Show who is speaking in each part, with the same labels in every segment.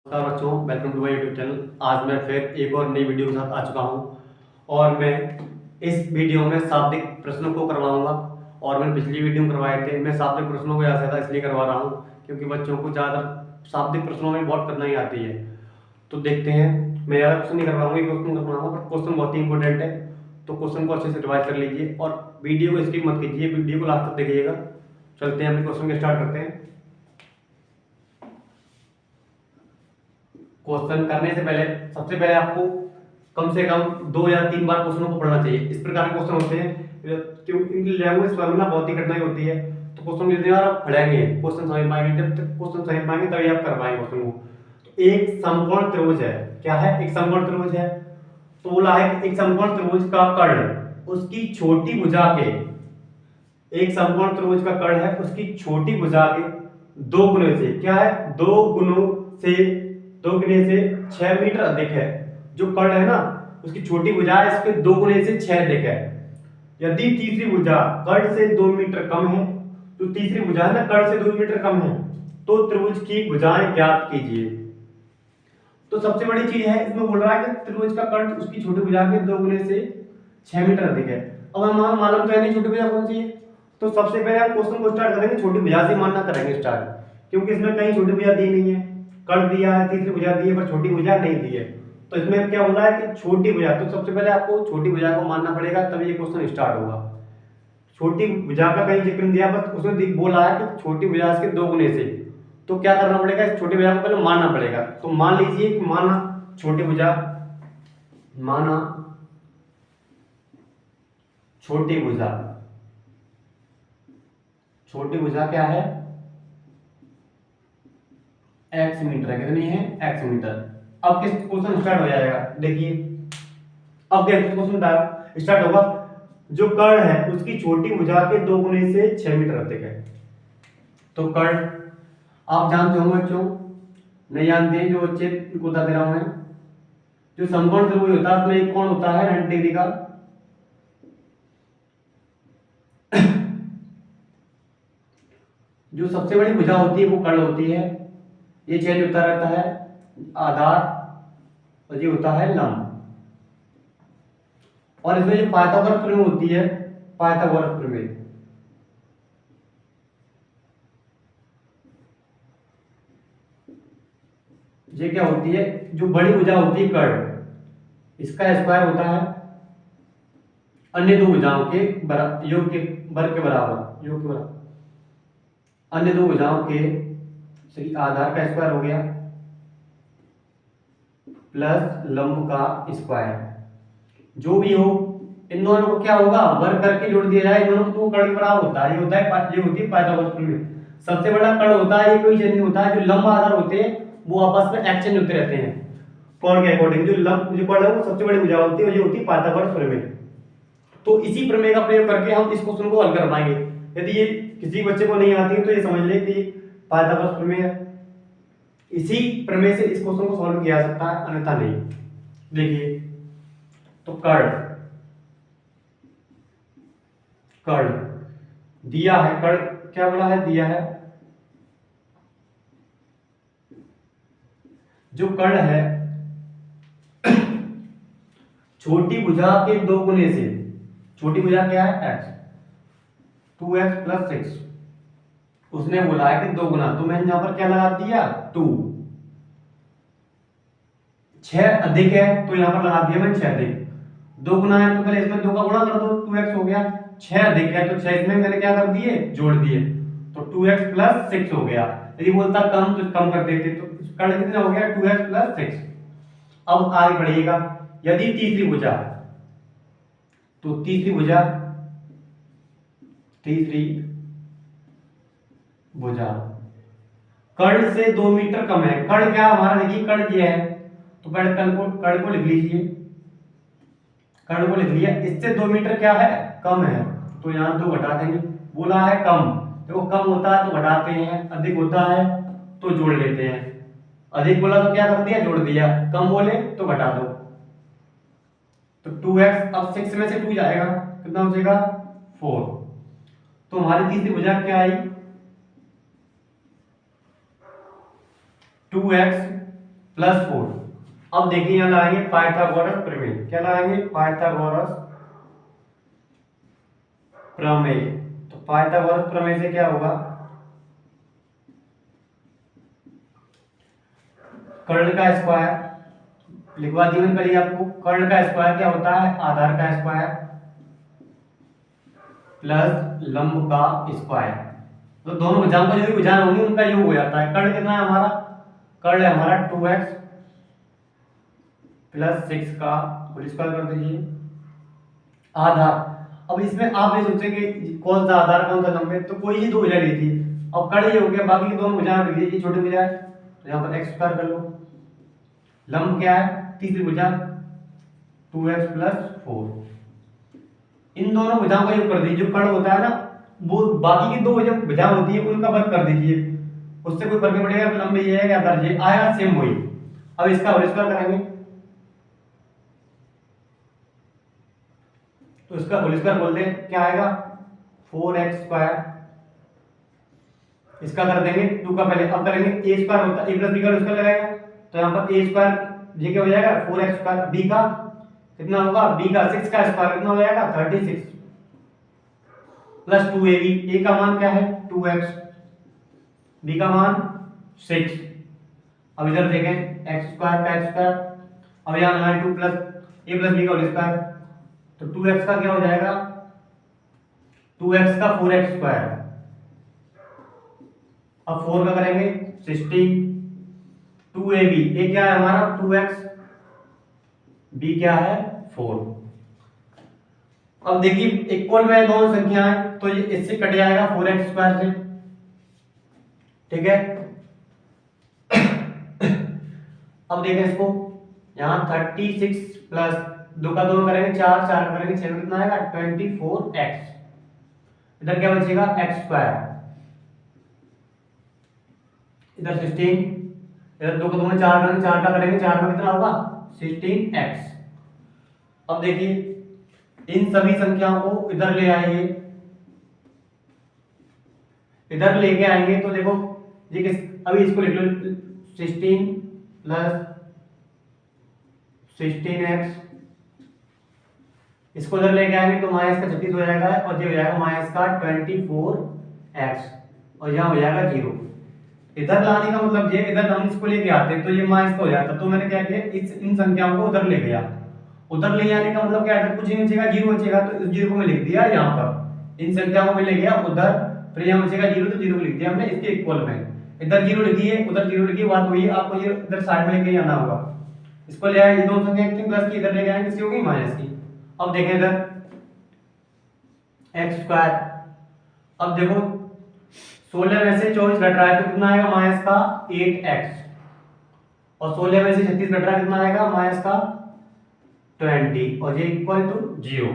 Speaker 1: नमस्कार बच्चों, welcome to my YouTube channel. आज मैं फिर एक और नई वीडियो के साथ आ चुका हूं और मैं इस वीडियो में शाब्दिक प्रश्नों को करवाऊंगा। और मैंने पिछली वीडियो में करवाए थे। मैं शाब्दिक प्रश्नों को ज़्यादा इसलिए करवा रहा हूं क्योंकि बच्चों को ज़्यादा शाब्दिक प्रश्नों में बहुत कठिनाई आती है। तो देखते हैं, मैं ज़्यादा क्वेश्चन नहीं करवाऊंगा, क्वेश्चन करवाऊंगा, पर क्वेश्चन बहुत ही इंपॉर्टेंट है। तो क्वेश्चन को अच्छे से रिवाइज कर लीजिए और वीडियो को स्किप मत कीजिए, वीडियो को लास्ट तक देखिएगा। चलते हैं, अपने क्वेश्चन को स्टार्ट करते हैं। क्वेश्चन करने से पहले सबसे पहले आपको कम से कम 2 या 3 बार क्वेश्चनों को पढ़ना चाहिए। इस प्रकार के क्वेश्चन होते हैं क्योंकि इनकी लैंग्वेज समझना बहुत ही कठिनाई होती है। तो क्वेश्चन जितनी बार आप पढ़ेंगे क्वेश्चन समझ पाएंगे, जब तक क्वेश्चन समझ पाएंगे तभी आप कर पाएंगे क्वेश्चन को। तो एक समकोण त्रिभुज है, क्या है? एक समकोण त्रिभुज है। तो बोला है कि एक समकोण त्रिभुज का कर्ण उसकी छोटी भुजा के, एक समकोण त्रिभुज का कर्ण है उसकी छोटी भुजा के दो गुने से, क्या है? दो गुने से 6 मीटर अधिक है। जो कर्ण है ना उसकी छोटी भुजा है, इसके दो गुने से 6 अधिक है। यदि तीसरी भुजा कर्ण से 2 मीटर कम है, तो तीसरी भुजा है ना कर्ण से 2 मीटर कम है, तो त्रिभुज की भुजाएं ज्ञात कीजिए। तो सबसे बड़ी चीज है इसमें, बोल रहा है कि त्रिभुज का कर्ण उसकी छोटी भुजा के 2 गुने से 6 मीटर अधिक है। अब हम मालूम तो है नहीं छोटी भुजा कौन सी है। तो सबसे पहले हम क्वेश्चन को स्टार्ट करेंगे, छोटी भुजा से मानना करेंगे स्टार्ट, क्योंकि इसमें कहीं छोटी भुजा दी नहीं है। कर्ण दिया है, तीसरी भुजा दी है, पर छोटी भुजा नहीं दी है। तो इसमें क्या बोला है कि छोटी भुजा, तो सबसे पहले आपको छोटी भुजा को मानना पड़ेगा, तभी ये क्वेश्चन स्टार्ट होगा। छोटी भुजा का कहीं जिक्र नहीं दिया, बस उसने बोला है कि छोटी भुजा इसके 2 गुने से। तो क्या करना पड़ेगा, इस छोटी भुजा को पहले मानना पड़ेगा। तो मान लीजिए कि माना छोटी भुजा, माना छोटी भुजा, छोटी भुजा क्या है? x मीटर है। कितनी है? x metre. अब किस क्वेश्चन स्टार्ट हो जाएगा, देखिए अब क्या क्वेश्चन स्टार्ट होगा। जो कर्ण है उसकी छोटी भुजा के 2 गुने से 6 मीटर अधिक है। तो कर्ण आप जानते होंगे बच्चों, नहीं जानते हैं जो बच्चे को बता दे रहा हूं मैं। जो समकोण त्रिभुज होता है उसमें एक कोण होता है 90 डिग्री का। जो सबसे बड़ी भुजा होती है वो कर्ण होती है। ये चेंज होता रहता है, आधार, और ये होता है लंब। और इसमें जो पाइथागोरस प्रमेय होती है, पाइथागोरस प्रमेय, ये क्या होती है? जो बड़ी भुजा होती है कर्ण, इसका स्क्वायर होता है अन्य दो भुजाओं के योग के वर्ग के बराबर, योग के बराबर। अन्य दो भुजाओं के सही आधार का स्क्वायर हो गया प्लस लंब का स्क्वायर, जो भी हो इन दोनों को क्या होगा, वर्ग करके जोड़ दिया जाए। इन दोनों को कर्ण के बराबर होता है। ये होता है, ये होती है पाइथागोरस प्रमेय। सबसे बड़ा कर्ण होता है, ये कोई चेंज नहीं होता है। जो लंब आधार होते हैं वो आपस में एक्सचेंज होते रहते हैं कोण के अकॉर्डिंग। जो लंब जो कर्ण है वो सबसे बड़ी भुजा होती है, और ये होती है पाइथागोरस प्रमेय। तो इसी प्रमेय का प्रयोग करके हम इस क्वेश्चन को हल कर पाएंगे। यदि ये किसी बच्चे को नहीं आती है तो ये समझ ले कि पाइथागोरस प्रमेय है। इसी प्रमेय से इस क्वेश्चन को सॉल्व किया जा सकता है, अन्यथा नहीं। देखिए तो कर्ण, कर्ण दिया है, कर्ण क्या बोला है, दिया है। जो कर्ण है छोटी भुजा के 2 गुने से, छोटी भुजा क्या है? x, 2x plus 6। उसने बोला है कि 2 गुना, तो मैंने यहां पर क्या लगा दिया? 2। 6 अधिक है तो यहां पर लगा दिया मैंने 6 अधिक। 2 गुना है तो पहले इसमें 2 का गुणा कर दो, 2x हो गया। 6 अधिक है तो 6 इसमें मैंने क्या कर दिए? जोड़ दिए, तो 2x प्लस 6 हो गया। यदि बोलता कम तो कम कर देते, तो कर्ण कितना हो गया? 2x plus 6। अब आगे बढ़िएगा, यदि तीसरी भुजा, तो तीसरी भुजा, तीसरी भुजा कर्ण से 2 मीटर कम है। कर्ण क्या हमारा, देखिए कर्ण ये है, तो कर्ण को लिख लीजिए, कर्ण को लिख लिया। इससे 2 मीटर क्या है? कम है, तो यहां 2 घटा देंगे। बोला है कम, देखो कम होता है तो घटाते हैं, अधिक होता है तो जोड़ लेते हैं। अधिक बोला तो क्या कर दिया? जोड़ दिया। कम बोले तो घटा दो। तो 2x, अब 6 में से 2 जाएगा, कितना बचेगा? 4। तो हमारी तीसरी भुजा क्या आई? 2x plus 4। अब देखिए यहाँ लगाएंगे पाइथागोरस प्रमेय। क्या लगाएंगे? पाइथागोरस प्रमेय। तो पाइथागोरस प्रमेय से क्या होगा? कर्ण का स्क्वायर लिखवा दी मैंने पहले आपको। कर्ण का स्क्वायर क्या होता है? आधार का स्क्वायर प्लस लंब का स्क्वायर। तो दोनों भुजाओं का जो भी भुजाएं होंगी उनका योग हो जाता है। कर्ण कितना है हमारा? कर्ण है हमारा 2x प्लस 6 का होल स्क्वायर कर दीजिए। आधार, अब इसमें आप ये सोचें कि कौन सा आधार कौन सा लंब है, तो कोई ही दो भुजा लीजिए। अब कर्ण ये हो गया, बाकी की दोनों भुजाएं लिख लीजिए, छोटी भुजा है तो यहाँ पर x स्क्वायर कर लो। लंब क्या है? तीसरी भुजा 2x प्लस 4। इन दोनों भुजाओं का योग कर दीजिए। जो कर्ण होता है ना, वो बाकी की दो भुजा होती है उनका वर्ग कर दीजिए, उससे कोई फर्क नहीं पड़ेगा। लंब ये है या आधार ये आया सेम वही। अब इसका होल स्क्वायर करेंगे तो इसका होल स्क्वायर बोल दें क्या आएगा? 4x square. इसका कर देंगे 2 का पहले, अब करेंगे a स्क्वायर होता है a प्लस b का स्क्वायर लगाएगा तो यहाँ पर a स्क्वायर ये क्या हो जाएगा? 4x square. b का कितना होगा? b का 6 का स्क्वायर कितना हो जाएगा? 36 प्लस 2ab। a का मान क्या है? 2x, b का मान 6। अब इधर देखें x स्क्वायर का x स्क्वायर, अब यहाँ लगाएं 2 प्लस a प्लस b का होल स्क्वायर, तो 2x का क्या हो जाएगा? 2x का 4x स्क्वायर। अब 4 का करेंगे 16, 2ab। a क्या है हमारा? 2x, b क्या है? 4। अब देखिए इक्वल में दोनों संख्याएं, तो ये इससे कट जाएगा 4x स्क्वायर से, ठीक है। अब देखें इसको, यहाँ 36 प्लस 2 का 2 करेंगे 4, 4 का करेंगे 6, कितना आएगा? 24x। इधर क्या बचेगा? x स्क्वायर, इधर 16, इधर 2 का 2 में 4 करेंगे 4 का करेंगे 4 में कितना होगा? 16x। अब देखिए इन सभी संख्याओं को इधर ले आएंगे, इधर लेके आएंगे तो देखो ये किस, अभी इसको लिख लो 16 प्लस 16x। इसको इधर लेके आएंगे तो माइनस का 36 हो जाएगा और ये हो जाएगा माइनस का 24x और यहाँ हो जाएगा 0। इधर लाने का मतलब ये, इधर हम इसको लेके आते तो ये माइनस का हो जाता, तो मैंने क्या किया इस इन संख्याओं को उधर ले गया। उधर ले जाने का मतलब क्या है? कुछ नहीं बचेगा, 0 बचेगा, तो इस 0 को मैं लिख दिया यहाँ पर। इन संख्याओं को मैं ले गया उधर, फिर यहाँ बचेगा 0 तो 0 को लिख दिया हमने इसके इक्वल में। इधर 0 लिखिए उधर 0 लिखिए, बात वही है, आपको ये इधर साइड में लेके जाना होगा। इसको ले आए, ये दोनों संख्या कितनी प्लस की, इधर ले आएंगे किसकी होगी? माइनस की। अब देखें इधर x स्क्वायर, अब देखो 16 में से 24 घट रहा है तो कितना आएगा? माइनस का 8x, और 16 में से 36 घट रहा है कितना आएगा? माइनस का 20, और ये इक्वल टू 0।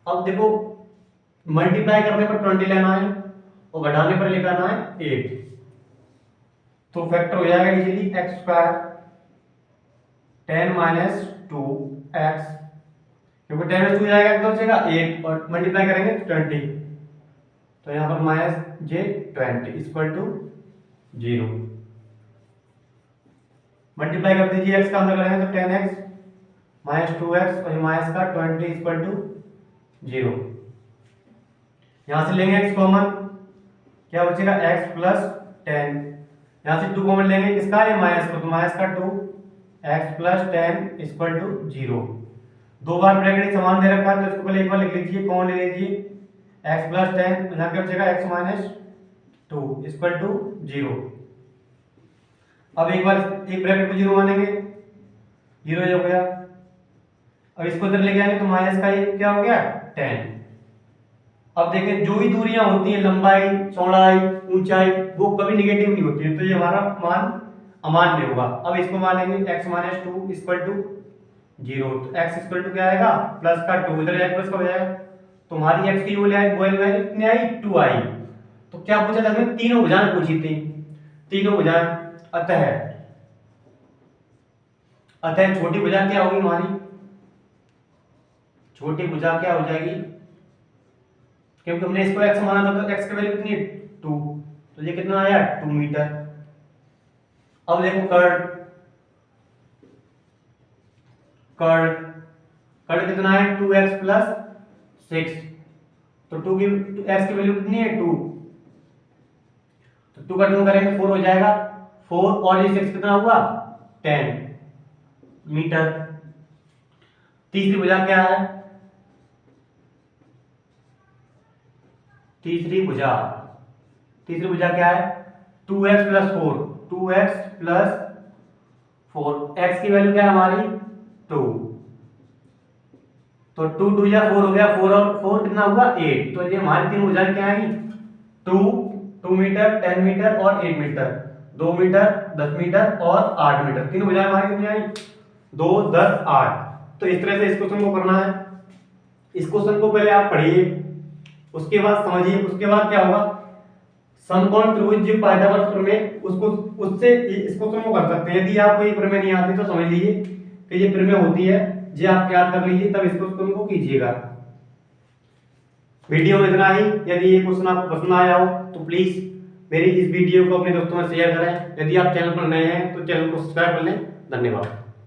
Speaker 1: अब देखो मल्टीप्लाई करने पर 20 लेना है और घटाने पर लेकर आना है 8, तो फैक्टर हो जाएगा easily x square 10 minus 2x, क्योंकि 10 में 2 जाएगा कितना बचेगा? 8, और मल्टीप्लाई करेंगे 20, तो यहाँ पर minus j 20 equal to 0। Multiply कर दीजिए, x का अंदर करेंगे तो 10x माइनस 2x और माइनस का 20 इक्वल टू 0। यहाँ से लेंगे x कॉमन, क्या बचेगा? x plus 10। यहाँ से 2 कॉमन लेंगे किसका? ये माइनस को, तो माइनस का 2 x प्लस 10 इक्वल टू 0। दो बार ब्रैकेट समान दे रखा है तो इसको पहले एक बार लिख लीजिए, कॉमन ले लीजिए x प्लस 10, यहाँ क्या बचेगा? x minus 2 equal to 0। अब एक बार एक ब्रैकेट को 0 मानेंगे, 0 हो गया। अब इसको इधर ले आएंगे तो माइनस का ये क्या हो गया? 10। अब देखें जो भी दूरियां होती हैं, लंबाई, चौड़ाई, ऊंचाई, वो कभी निगेटिव नहीं होती है, तो ये हमारा मान अमान्य होगा। अब इसको मानेंगे x माइनस 2 इक्वल टू 0, तो x इक्वल टू क्या आएगा? प्लस का 2, इधर जाएगा प्लस का हो जाएगा, तो हमारी x की वैल्यू कितनी आई? 2 आई। तो क्या पूछा था हमें? तीनों भुजाएं पूछी थी, तीनों भुजाएं। अतः छोटी भुजा क्या होगी हमारी? छोटी भुजा क्या हो जाएगी? क्योंकि हमने इसको x माना था तो x की वैल्यू कितनी है? 2, तो ये कितना आया? 2 मीटर। अब देखो कर्ण, कर्ण कर्ण कितना है 2x प्लस 6, तो 2 की x की वैल्यू कितनी है 2, तो 2 का 2 करेंगे 4 हो जाएगा, 4 और ये 6 कितना हुआ 10 मीटर। तीसरी भुजा क्या है, तीसरी भुजा क्या है 2x plus 4, 2x plus 4, x की वैल्यू क्या है हमारी 2, तो 2 2 या 4 हो गया, 4 और 4 कितना हुआ 8, तो ये हमारी तीन भुजाएं क्या आई 2 मीटर 10 मीटर और 8 मीटर, 2 मीटर 10 मीटर और 8 मीटर, तीन भुजाएं हमारी कितनी आई 2 10 8। तो इस तरह से इस क्वेश्चन को करना है। इस क्वेश्चन को पहले आप पढ़िए, उसके बाद समझिए, उसके बाद क्या होगा समकोण त्रिभुज जो पाइथागोरस प्रमेय उसको उससे इस क्वेश्चन को कर सकते हैं। यदि आपको ये प्रमेय नहीं आती तो समझ लीजिए कि ये प्रमेय होती है, ये आप याद कर लीजिए, तब इस क्वेश्चन को कीजिएगा। वीडियो में इतना ही। यदि ये क्वेश्चन आपको पसंद आया हो तो प्लीज मेरी इस वीडियो को अपने दोस्तों में शेयर करें। यदि आप चैनल पर नए हैं तो चैनल को सब्सक्राइब कर लें। धन्यवाद।